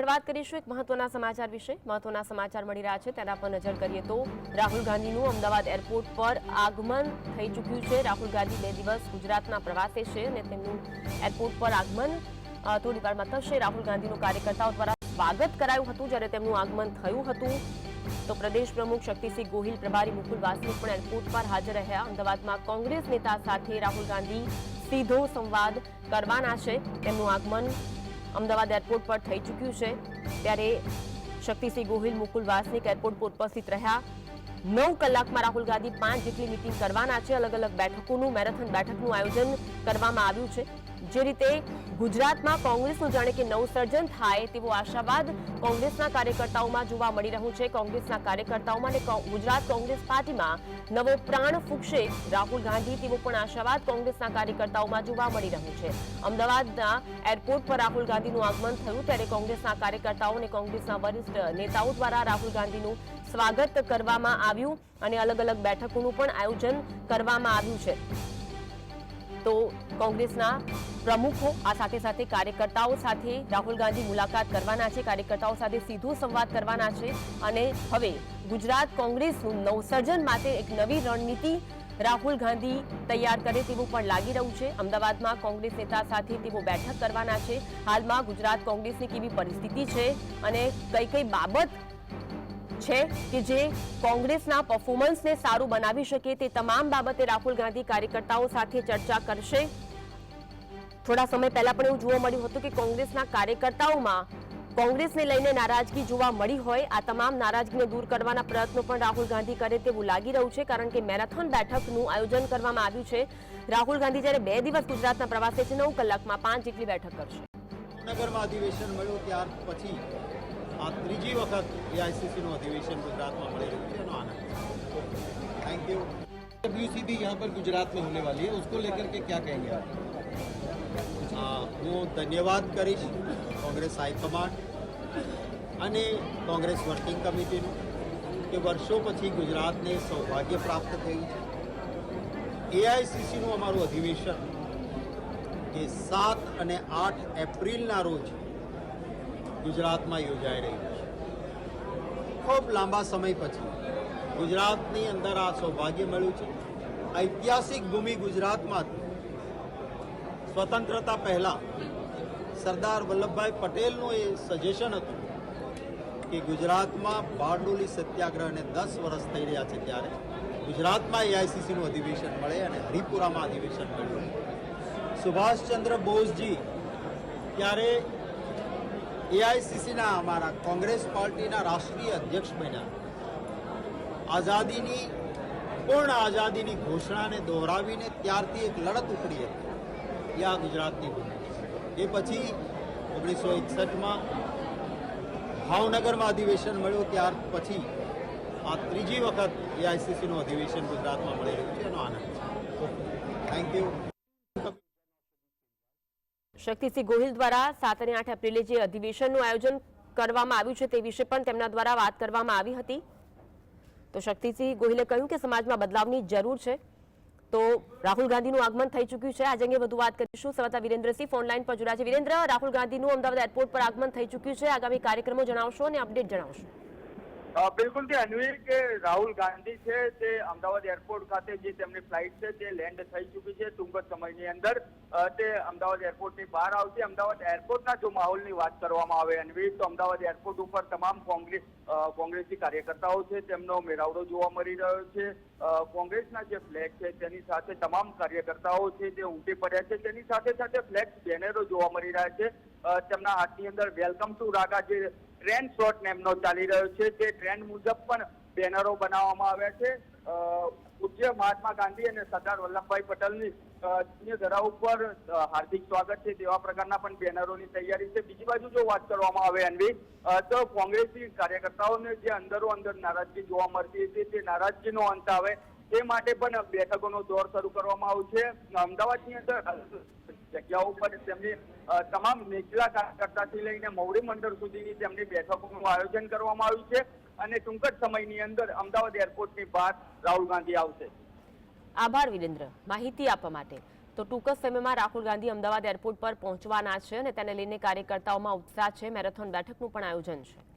આગળ વાત કરીશું એક મહત્વના સમાચાર વિશે। મહત્વના સમાચાર મળી રહ્યા છે તેના પર નજર કરીએ તો રાહુલ ગાંધીનું અમદાવાદ એરપોર્ટ પર આગમન થઈ ચૂક્યું છે। રાહુલ ગાંધી 2 દિવસ ગુજરાતના પ્રવાસે છે અને તેમનું એરપોર્ટ પર આગમન થોડી વારમાં થશે। રાહુલ ગાંધીનું કાર્યકર્તાઓ દ્વારા સ્વાગત કરાયું હતું જ્યારે તેમનું આગમન થયું હતું તો પ્રદેશ પ્રમુખ શક્તિસિંહ ગોહિલ, પ્રભારી મુકુલ વાસનિક પણ એરપોર્ટ પર હાજર રહ્યા। અમદાવાદમાં કોંગ્રેસ નેતા સાથે રાહુલ ગાંધી સીધો સંવાદ કરવાના છે। તેમનું આગમન અમદાવાદ એરપોર્ટ પર થઈ ચૂક્યું છે ત્યારે શક્તિસિંહ ગોહિલ, મુકુલ વાસનિક એરપોર્ટ પર ઉપસ્થિત રહ્યા। 9 કલાકમાં રાહુલ ગાંધી 5 જેટલી મીટિંગ કરવાના છે। અલગ અલગ બેઠકોનું મેરેથોન બેઠકનું આયોજન કરવામાં આવ્યું છે। જે રીતે ગુજરાતમાં કોંગ્રેસનું જાણે કે નવસર્જન થાય તેવો આશાવાદ કોંગ્રેસના કાર્યકર્તાઓમાં જોવા મળી રહ્યું છે। કોંગ્રેસના કાર્યકર્તાઓમાં અને ગુજરાત કોંગ્રેસ પાર્ટીમાં નવો પ્રાણ ફૂંકશે રાહુલ ગાંધી તેવો પણ આશાવાદ કોંગ્રેસના કાર્યકર્તાઓમાં જોવા મળી રહ્યું છે। અમદાવાદના એરપોર્ટ પર રાહુલ ગાંધીનું આગમન થયું ત્યારે કોંગ્રેસના કાર્યકર્તાઓ અને કોંગ્રેસના વરિષ્ઠ નેતાઓ દ્વારા રાહુલ ગાંધીનું સ્વાગત કરવામાં આવ્યું અને અલગ અલગ બેઠકોનું પણ આયોજન કરવામાં આવ્યું છે। તો કોંગ્રેસના પ્રમુખો આ સાથે સાથે કાર્યકર્તાઓ સાથે રાહુલ ગાંધી મુલાકાત કરવાના છે, કાર્યકર્તાઓ સાથે સીધો સંવાદ કરવાના છે અને હવે ગુજરાત કોંગ્રેસનું નવસર્જન માટે એક નવી રણનીતિ રાહુલ ગાંધી તૈયાર કરે તેવું પણ લાગી રહ્યું છે। અમદાવાદમાં કોંગ્રેસ નેતા સાથે તેઓ બેઠક કરવાના છે। હાલમાં ગુજરાત કોંગ્રેસની કેવી પરિસ્થિતિ છે અને કઈ કઈ બાબત છે કે જે કોંગ્રેસના પરફોર્મન્સને સારું બનાવી શકે તે તમામ બાબતે રાહુલ ગાંધી કાર્યકર્તાઓ સાથે ચર્ચા કરશે। થોડા સમય પહેલા પણ એવું જોવા મળ્યું હતું કે કોંગ્રેસના કાર્યકર્તાઓમાં કોંગ્રેસને લઈને નારાજગી જોવા મળી હોય। આ તમામ નારાજગીને દૂર કરવાના પ્રયત્નો પણ રાહુલ ગાંધી કરે તેવું લાગી રહ્યું છે કારણ કે મેરેથોન બેઠકનું આયોજન કરવામાં આવ્યું છે। રાહુલ ગાંધી જ્યારે 2 દિવસ ગુજરાતના પ્રવાસે છે 9 કલાકમાં 5 જેટલી બેઠક કરશે। ભાવનગરમાં અધિવેશન મળ્યું ત્યાર પછી આ ત્રીજી વખત એઆઈસીસીનું અધિવેશન ગુજરાતમાં મળી રહ્યું છે, એનો આનંદ। Thank you. डब्ल्यूसी भी यहाँ पर गुजरात में होने वाली है, उसको लेकर के क्या कहेंगे आप? હું ધન્યવાદ કરીશ કોંગ્રેસ હાઈકમાન્ડ અને કોંગ્રેસ વર્કિંગ કમિટીનું કે વર્ષો પછી ગુજરાતને સૌભાગ્ય પ્રાપ્ત થયું છે। એઆઈસીસીનું અમારું અધિવેશન કે 7 અને 8 એપ્રિલના રોજ ગુજરાતમાં યોજાઈ રહ્યું છે। ખૂબ લાંબા સમય પછી ગુજરાતની અંદર આ સૌભાગ્ય મળ્યું છે। ઐતિહાસિક ભૂમિ ગુજરાતમાં સ્વતંત્રતા પહેલાં સરદાર વલ્લભભાઈ પટેલનું એ સજેશન હતું કે ગુજરાતમાં બારડોલી સત્યાગ્રહને 10 વર્ષ થઈ રહ્યા છે ત્યારે ગુજરાતમાં એઆઈસીસીનું અધિવેશન મળે અને હરિપુરામાં અધિવેશન મળ્યું। સુભાષચંદ્ર બોઝજી ત્યારે એઆઈસીસીના અમારા કોંગ્રેસ પાર્ટીના રાષ્ટ્રીય અધ્યક્ષ બન્યા। આઝાદીની પૂર્ણ આઝાદીની ઘોષણાને દોહરાવીને ત્યારથી એક લડત ઉપડી હતી આ ગુજરાતની ભૂમિ। એ પછી 1961માં ભાવનગરમાં અધિવેશન મળ્યું, ત્યાર પછી આ ત્રીજી વખત એઆઈસીસીનું અધિવેશન ગુજરાતમાં મળી રહ્યું છે, એનો આનંદ છે। Thank you. શક્તિસિંહ ગોહિલ દ્વારા 7 અને 8 એપ્રિલે જે અધિવેશનનું આયોજન કરવામાં આવ્યું છે તે વિશે પણ તેમના દ્વારા વાત કરવામાં આવી હતી। તો શક્તિસિંહ ગોહિલે કહ્યું કે સમાજમાં બદલાવની જરૂર છે। તો રાહુલ ગાંધીનું આગમન થઈ ચૂક્યું છે। આજે અંગે વધુ વાત કરીશું। સંવાદદાતા વિરેન્દ્રસિંહ ફોનલાઈન પર જોડાયા છે। વિરેન્દ્ર, રાહુલ ગાંધીનું અમદાવાદ એરપોર્ટ પર આગમન થઈ ચૂક્યું છે, આગામી કાર્યક્રમો જણાવશો અને અપડેટ જણાવશો। બિલકુલ થી અન્વી કે રાહુલ ગાંધી છે તે અમદાવાદ એરપોર્ટ ખાતે જે તેમની ફ્લાઇટ છે તે લેન્ડ થઈ ચૂકી છે। ટૂંક જ સમયની અંદર તે અમદાવાદ એરપોર્ટની બહાર આવશે। અમદાવાદ એરપોર્ટના જો માહોલની વાત કરવામાં આવે અન્વી તો અમદાવાદ એરપોર્ટ ઉપર તમામ કોંગ્રેસી કાર્યકર્તાઓ છે તેમનો મેળાવડો જોવા મળી રહ્યો છે। કોંગ્રેસના જે ફ્લેગ છે તેની સાથે તમામ કાર્યકર્તાઓ છે તે ઉમટી પડ્યા છે। તેની સાથે સાથે ફ્લેક્સ બેનરો જોવા મળી રહ્યા છે। તેમના હાથની અંદર વેલકમ ટુ રાગા જે ટ્રેન્ડ શોટ નેમનો ચાલી રહ્યો છે તે ટ્રેન્ડ મુજબ પણ બેનરો બનાવવામાં આવ્યા છે। પૂજ્ય મહાત્મા ગાંધી અને સરદાર વલ્લભભાઈ પટેલની ધરા ઉપર હાર્દિક સ્વાગત છે તેવા પ્રકારના પણ બેનરોની તૈયારી છે। બીજી બાજુ જો વાત કરવામાં આવે અન્વી તો કોંગ્રેસી કાર્યકર્તાઓને જે અંદરો અંદર નારાજગી જોવા મળતી હતી તે નારાજગીનો અંત આવે તે માટે પણ બેઠકોનો દોર શરૂ કરવામાં આવ્યો છે। અમદાવાદની અંદર જગ્યાઓ પર તેમની તમામ નીચલા કાર્યકર્તાથી લઈને મોવડી મંડળ સુધીની તેમની બેઠકોનું આયોજન કરવામાં આવ્યું છે અને ટૂંક જ સમયની અંદર અમદાવાદ એરપોર્ટની બહાર રાહુલ ગાંધી આવશે। આભાર વિરેન્દ્ર, માહિતી આપવા માટે। તો ટૂંક જ સમયમાં રાહુલ ગાંધી અમદાવાદ એરપોર્ટ પર પહોંચવાના છે અને તેને લઈને કાર્યકર્તાઓમાં ઉત્સાહ છે. મેરેથોન બેઠકનું પણ આયોજન છે.